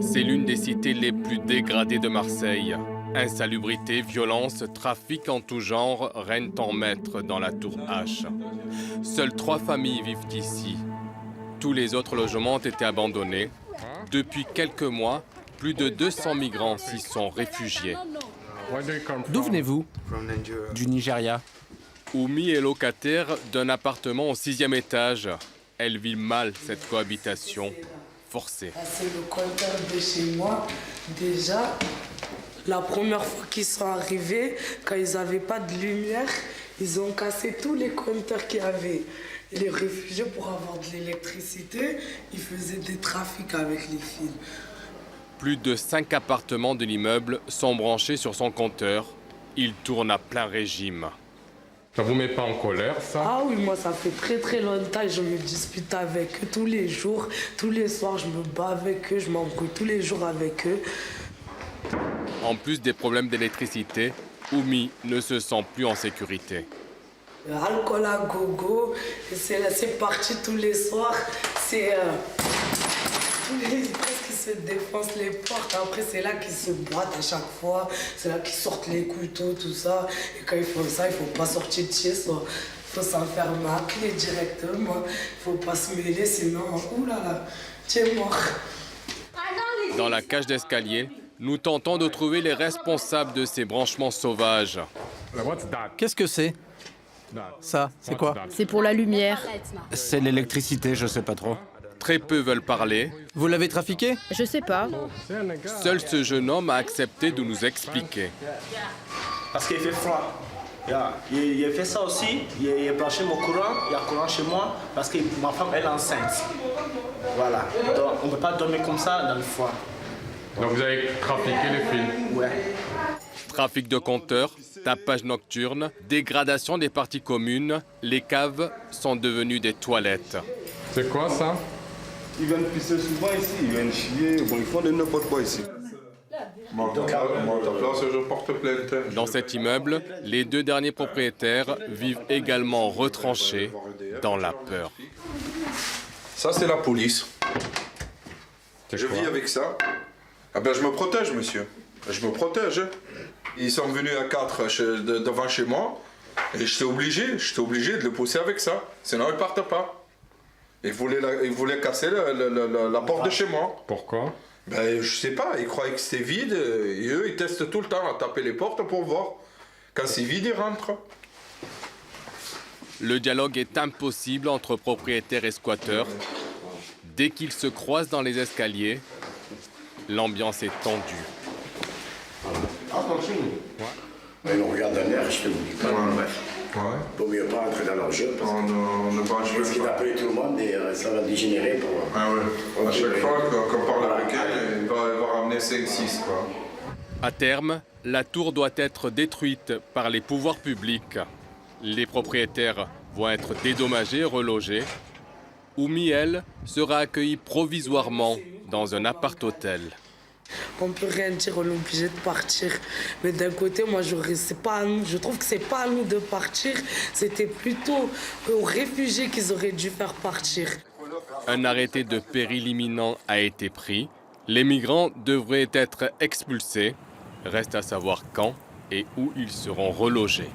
C'est l'une des cités les plus dégradées de Marseille. Insalubrité, violence, trafic en tout genre règnent en maître dans la tour H. Seules 3 familles vivent ici. Tous les autres logements ont été abandonnés. Depuis quelques mois, plus de 200 migrants s'y sont réfugiés. D'où venez-vous? Du Nigeria. Oumi est locataire d'un appartement au 6e étage. Elle vit mal cette cohabitation forcée. C'est le compteur de chez moi. Déjà, la première fois qu'ils sont arrivés, quand ils n'avaient pas de lumière, ils ont cassé tous les compteurs qu'il y avait. Et les réfugiés, pour avoir de l'électricité, ils faisaient des trafics avec les fils. Plus de 5 appartements de l'immeuble sont branchés sur son compteur. Il tourne à plein régime. Ça vous met pas en colère, ça? Ah oui, moi, ça fait très longtemps que je me dispute avec eux tous les jours. Tous les soirs, je me bats avec eux, je m'embrouille tous les jours avec eux. En plus des problèmes d'électricité, Oumi ne se sent plus en sécurité. Alcool à gogo, c'est parti tous les soirs. Presque ils se défoncent les portes. Après, c'est là qu'ils se battent à chaque fois. C'est là qu'ils sortent les couteaux, tout ça. Et quand ils font ça, il ne faut pas sortir de chez soi. Il faut s'enfermer à clé directement. Il ne faut pas se mêler, sinon, oulala, tu es mort. Dans la cage d'escalier, nous tentons de trouver les responsables de ces branchements sauvages. Qu'est-ce que c'est? Ça, c'est quoi? C'est pour la lumière. C'est l'électricité, je sais pas trop. Très peu veulent parler. Vous l'avez trafiqué? Je sais pas. Seul ce jeune homme a accepté de nous expliquer. Parce qu'il fait froid. Il a fait ça aussi, il a branché mon courant, il y a courant chez moi, parce que ma femme elle est enceinte. Voilà, donc on ne peut pas dormir comme ça dans le froid. Donc vous avez trafiqué les fils? Ouais. Trafic de compteurs, tapage nocturne, dégradation des parties communes, les caves sont devenues des toilettes. C'est quoi ça? Ils viennent pisser souvent ici, ils viennent chier, bon, ils font de n'importe quoi ici. Moi, ta place, je porte plainte. Dans cet immeuble, les 2 derniers propriétaires vivent également retranchés dans la peur. Ça, c'est la police. Je vis avec ça. Ah ben, je me protège, monsieur. Je me protège. Ils sont venus à 4 devant chez moi. Et j'étais obligé de le pousser avec ça. Sinon, ils partent pas. Ils voulaient casser la porte de chez moi. Pourquoi? Ben, je sais pas, ils croyaient que c'était vide. Et eux, ils testent tout le temps à taper les portes pour voir. Quand c'est vide, ils rentrent. Le dialogue est impossible entre propriétaires et squatteurs. Dès qu'ils se croisent dans les escaliers, l'ambiance est tendue. Ah, continue. Mais on regarde derrière, je te dis pas. Bref. Ouais. Vaut mieux pas entrer dans leur jeu parce On ne va que risque d'appeler tout le monde et ça va dégénérer pour. Ah ouais. À chaque fois qu'on parle avec elle, il va ramener 5-6 quoi. À terme, la tour doit être détruite par les pouvoirs publics. Les propriétaires vont être dédommagés et relogés. Oumi, elle, sera accueillie provisoirement dans un appart-hôtel. On peut rien dire, on est obligé de partir. Mais d'un côté, moi, je trouve que c'est pas à nous de partir. C'était plutôt aux réfugiés qu'ils auraient dû faire partir. Un arrêté de péril imminent a été pris. Les migrants devraient être expulsés. Reste à savoir quand et où ils seront relogés.